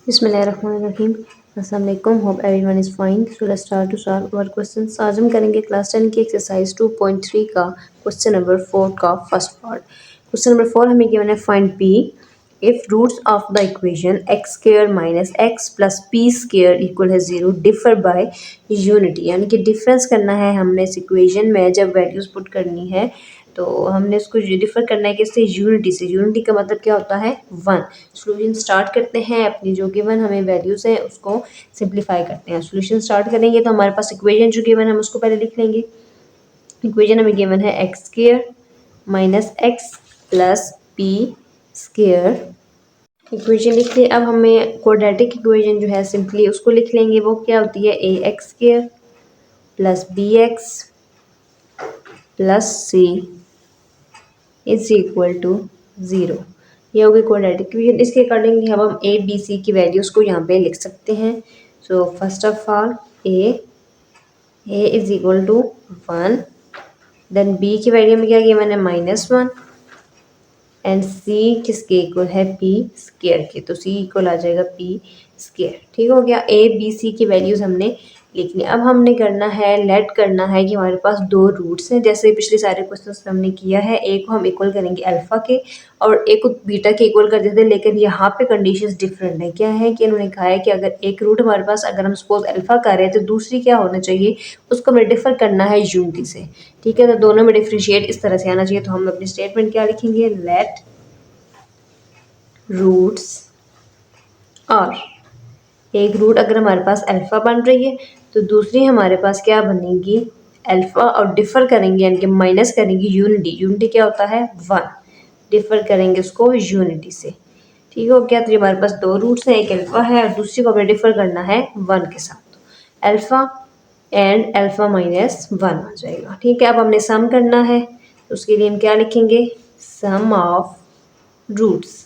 बिस्मिल्लाहिर्रहमानिर्रहीम। अस्सलाम वालेकुम। Hope everyone is fine. So let's start to solve our questions. आज हम करेंगे क्लास 10 की एक्सरसाइज 2.3 का क्वेश्चन नंबर 4 का फर्स्ट पार्ट। क्वेश्चन नंबर 4 हमें गिवन है find P if roots of the equation X square minus x plus P square equal है 0 differ by unity, यानी कि डिफरेंस करना है हमने इस इक्वेशन में। जब वैल्यूज़ पुट करनी है तो हमने इसको डिफर करना है किससे, यूनिटी से। यूनिटी का मतलब क्या होता है, 1। सोल्यूशन स्टार्ट करते हैं, अपनी जो गिवन हमें वैल्यूज़ हैं उसको सिंप्लीफाई करते हैं। सोल्यूशन स्टार्ट करेंगे तो हमारे पास इक्वेशन जो गिवन है हम उसको पहले लिख लेंगे। इक्वेशन हमें गिवन है x square minus x plus P square. Equation लिख लिया। अब हमें क्वाड्रेटिक इक्वेशन जो है सिंपली उसको लिख लेंगे। वो क्या होती है, a x square plus b x plus c is equal to 0। ये होगी क्वाड्रेटिक इक्वेशन। इसके अकॉर्डिंग हम ए बी सी की वैल्यूज़ को यहाँ पे लिख सकते हैं। So first of all A is equal to 1, then B की वैल्यू में क्या किया मैंने, -1, एंड सी किसके इक्वल है, पी स्क्वायर के। तो सी इक्वल आ जाएगा पी स्क्वायर। ठीक हो गया। ए बी सी की वैल्यूज़ हमने लिखनी। अब हमने करना है, लेट करना है कि हमारे पास दो रूट्स हैं, जैसे पिछले सारे क्वेश्चंस में हमने किया है। एक को हम इक्वल करेंगे अल्फ़ा के और एक को बीटा के इक्वल कर देते हैं, लेकिन यहाँ पे कंडीशंस डिफरेंट है। क्या है कि इन्होंने कहा है कि अगर एक रूट हमारे पास, अगर हम सपोज अल्फ़ा कर रहे हैं तो दूसरी क्या होना चाहिए, उसको हमें डिफर करना है यूनिटी से। ठीक है, तो दोनों में डिफ्रेंशिएट इस तरह से आना चाहिए। तो हम अपनी स्टेटमेंट क्या लिखेंगे, लेट रूट्स और एक रूट अगर हमारे पास अल्फ़ा बन रही है तो दूसरी हमारे पास क्या बनेगी, अल्फ़ा, और डिफ़र करेंगे यानी कि माइनस करेंगे यूनिटी। यूनिटी क्या होता है, 1। डिफ़र करेंगे उसको यूनिटी से। ठीक हो गया। तो ये हमारे पास दो रूट्स हैं, एक अल्फ़ा है और दूसरी को हमें डिफ़र करना है 1 के साथ। अल्फ़ा एंड अल्फ़ा माइनस 1 आ जाएगा। ठीक है। अब हमने सम करना है तो उसके लिए हम क्या लिखेंगे, sum of roots.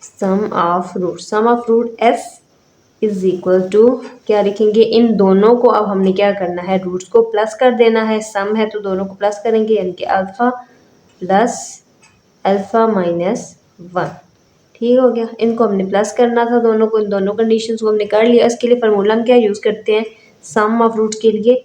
Sum of root s is equal to क्या लिखेंगे, इन दोनों को अब हमने क्या करना है, रूट्स को प्लस कर देना है। सम है तो दोनों को प्लस करेंगे, यानी कि अल्फ़ा प्लस अल्फ़ा माइनस 1। ठीक हो गया। इनको हमने प्लस करना था दोनों को, इन दोनों कंडीशंस को हमने कर लिया। इसके लिए फार्मूला हम क्या यूज़ करते हैं, सम ऑफ रूट के लिए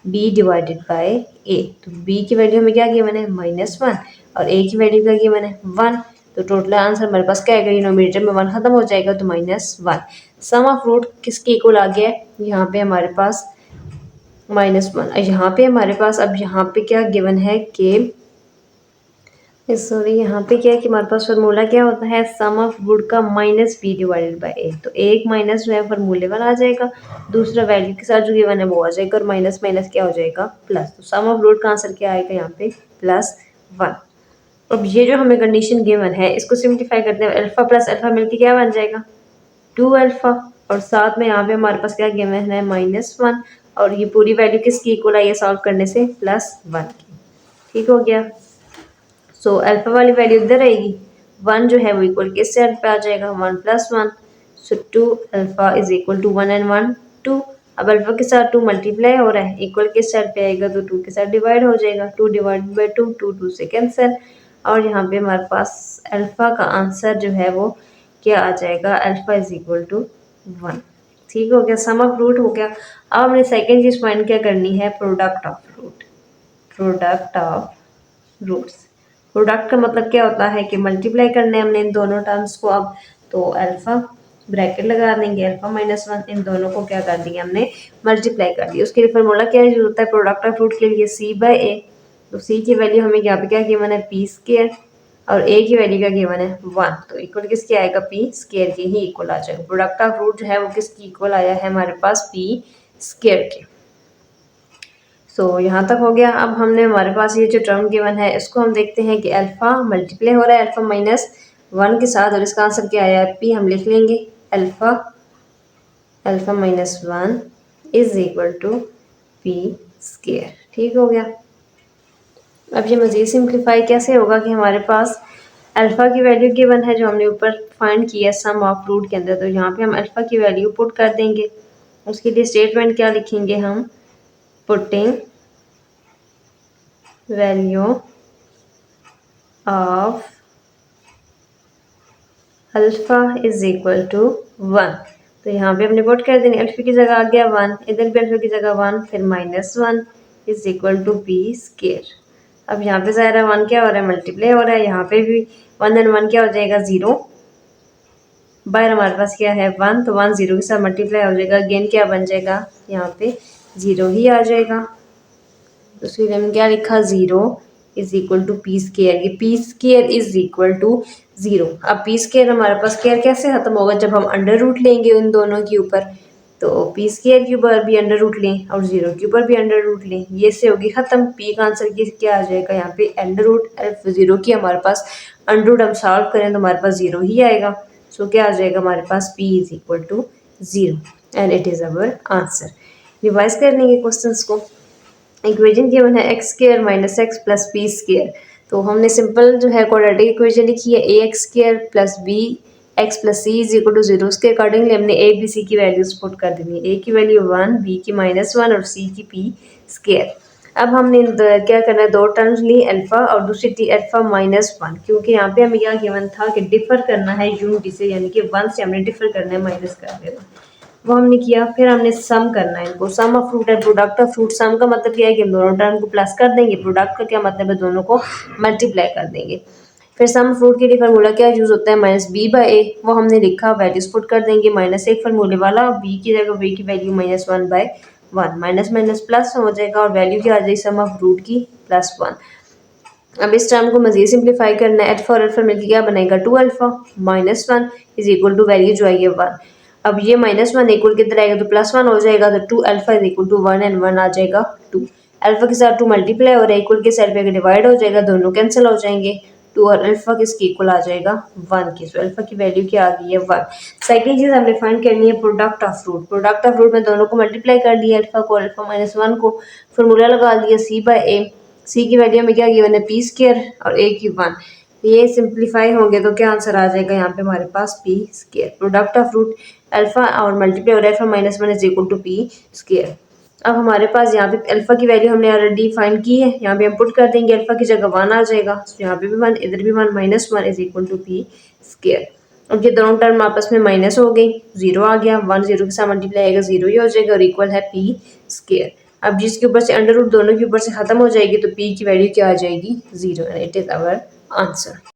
b डिवाइडेड बाय a। तो b की वैल्यू हमें क्या किया मैंने, -1, और a की वैल्यू क्या किया मैंने, 1। तो टोटल आंसर हमारे पास क्या आएगा, डिनोमिनेटर में 1 खत्म हो जाएगा तो -1। सम ऑफ रूट किसके इक्वल आ गया है, यहाँ पे हमारे पास -1। यहाँ पे हमारे पास, अब यहाँ पे क्या गिवन है कि सॉरी, यहाँ पे क्या है कि हमारे पास फार्मूला क्या होता है, सम ऑफ रूट का -b डिवाइडेड बाय a। तो एक माइनस जो है फार्मूले वाला आ जाएगा, दूसरा वैल्यू के साथ जो गिवन है वो आ जाएगा, और माइनस माइनस क्या हो जाएगा, प्लस। तो सम ऑफ रूट का आंसर क्या आएगा यहाँ पे, +1। अब ये जो हमें कंडीशन गिवन है इसको सिंप्लीफाई करते हैं, अल्फा प्लस अल्फा मिलकर क्या बन जाएगा, 2 अल्फा, और साथ में यहाँ पे हमारे पास क्या गिवन है, -1, और ये पूरी वैल्यू किसकी इक्वल आई है सॉल्व करने से, +1 की। ठीक हो गया। सो अल्फा वाली वैल्यू इधर आएगी, 1 जो है वो इक्वल किस साइड पे आ जाएगा, 1 + 1। So 2 alpha is equal to 1 and 1 2। अब अल्फा के साथ 2 मल्टीप्लाई हो रहा है, इक्वल किस साइड पे आएगा, तो 2 के साथ डिवाइड हो जाएगा, 2 डिवाइडेड बाई 2, 2 2 से कैंसिल। और यहाँ पे हमारे पास अल्फा का आंसर जो है वो क्या आ जाएगा, अल्फा इज इक्वल टू 1। ठीक हो गया, सम ऑफ रूट हो गया। अब हमने सेकेंड चीज फाइंड क्या करनी है, product of root. Product of roots. Product का मतलब क्या होता है कि मल्टीप्लाई करने हमने इन दोनों टर्म्स को। अब तो अल्फा ब्रैकेट लगा देंगे, अल्फा -1, इन दोनों को क्या कर दिया हमने, मल्टीप्लाई कर दिया। उसके लिए फार्मूला क्या यूज होता है प्रोडक्ट ऑफ रूट के लिए, c/a। तो c की वैल्यू हमें यहाँ पे क्या गिवन है, p स्क्वायर, और a की वैल्यू क्या गिवन है, 1। तो इक्वल किसके आएगा, p स्क्वायर के ही इक्वल आ जाएगा। प्रोडक्ट ऑफ रूट जो है वो किसकी इक्वल आया है हमारे पास, p स्क्वायर के। सो यहाँ तक हो गया। अब हमने, हमारे पास ये जो टर्म गिवन है इसको हम देखते हैं कि अल्फ़ा मल्टीप्लाई हो रहा है अल्फ़ा -1 के साथ, और इसका आंसर क्या आया है, पी। हम लिख लेंगे alpha -1 is equal to P square. ठीक हो गया। अब ये मज़ीद सिंप्लीफाई कैसे होगा कि हमारे पास अल्फ़ा की वैल्यू गिवन है जो हमने ऊपर फाइंड किया सम ऑफ रूट के अंदर, तो यहाँ पे हम अल्फ़ा की वैल्यू पुट कर देंगे। उसके लिए स्टेटमेंट क्या लिखेंगे हम, putting value of alpha is equal to 1। तो यहाँ पे हमने पुट कर देनी, अल्फ़ा की जगह आ गया 1, इधर भी अल्फ़ा की जगह 1, फिर -1 is equal to P square. अब यहाँ पे ज़ाहिर है 1 क्या हो रहा है, मल्टीप्लाई हो रहा है, यहाँ पे भी 1 एंड 1 क्या हो जाएगा 0, बाहर हमारे पास क्या है 1, तो 1 0 के साथ मल्टीप्लाई हो जाएगा, अगेन क्या बन जाएगा यहाँ पे 0 ही आ जाएगा। तो उसके लिए हमने क्या लिखा 0 is equal to p square, ये p square is equal to 0। अब पी स्केयर हमारे पास स्केयर कैसे खत्म होगा, जब हम अंडर रूट लेंगे उन दोनों के ऊपर, तो पी स्केयर के ऊपर भी अंडर रूट लें और 0 के ऊपर भी अंडर रूट लें, ये से होगी खत्म। पी का आंसर की क्या आ जाएगा यहाँ पे अंडर रूट, 0 की हमारे पास अंडर रूट हम सॉल्व करें तो हमारे पास 0 ही आएगा। सो क्या आ जाएगा हमारे पास p is equal to 0 and it is our answer. Revise कर लेंगे क्वेश्चंस को। इक्वेशन गिवन है x square minus x plus b square, तो हमने सिंपल जो है क्वाड्रेटिक इक्वेशन लिखी है a x square plus b x plus c is equal to 0। उसके अकॉर्डिंगली हमने ए बी सी की वैल्यूज पुट कर देनी है, ए की वैल्यू 1, बी की -1 और सी की पी स्क्र। अब हमने क्या करना है, दो टर्म्स ली अल्फा और दूसरी थी अल्फा -1, क्योंकि यहाँ पे हमें क्या गिवन था कि डिफर करना है यूनिटी से, यानी कि 1 से हमने डिफर करना है, माइनस कर देना, वो हमने किया। फिर हमने सम करना है इनको, sum of fruit and product of fruit. Sum का मतलब क्या है कि हम दोनों टर्म को प्लस कर देंगे, प्रोडक्ट का क्या मतलब है दोनों को मल्टीप्लाई कर देंगे। फिर सम फ्रूट के लिए फार्मूला क्या यूज होता है, -b/a, वो हमने लिखा, वैल्यूज पुट कर देंगे, -1 फार्मूले वाला, b की जगह b की वैल्यू -1/1, माइनस माइनस प्लस हो जाएगा और वैल्यू क्या आ जाएगी सम ऑफ रूट की +1। अब इस टर्म को मजीद सिंप्लीफाई करना है, एल्फा और अल्फा मिलकर क्या बनेगा 2 alpha, -1 is equal to value जो आई है 1। अब ये -1 इक्वल किधर आएगा तो +1 हो जाएगा, तो 2 alpha is equal to 1 and 1 आ जाएगा 2। अल्फा के साथ 2 मल्टीप्लाई हो रहा है, इक्वल के साइड पे डिवाइड हो जाएगा, दोनों कैंसिल हो जाएंगे, 2 और अल्फा किसके इक्वल आ जाएगा 1 की। तो अल्फा की वैल्यू क्या आ गई है 1। सेकंड चीज हमने फाइंड करनी है product of fruit. Product of fruit में दोनों को मल्टीप्लाई कर दिया, अल्फा को अल्फा -1 को, फॉर्मूला लगा दिया c/a, सी की वैल्यू में क्या गिवन है पी स्क्र और ए की 1। ये सिंप्लीफाई होंगे तो क्या आंसर आ जाएगा यहाँ पे हमारे पास p square. Product of root alpha और मल्टीप्लाई हो रहा है alpha -1 is equal to P square. अब हमारे पास यहाँ पे अल्फा की वैल्यू हमने ऑलरेडी फाइंड की है, यहाँ पे हम पुट कर देंगे, अल्फा की जगह 1 आ जाएगा, तो यहाँ पे भी 1 इधर भी 1, -1 is equal to P square. अब ये दोनों टर्म आपस में माइनस हो गई, 0 आ गया, 1 0 के साथ मल्टीप्लाई आएगा 0 ही हो जाएगा और इक्वल है पी स्क्र। अब जिसके ऊपर से अंडर रूट दोनों के ऊपर से खत्म हो जाएगी तो p की वैल्यू क्या आ जाएगी 0 and it is our answer.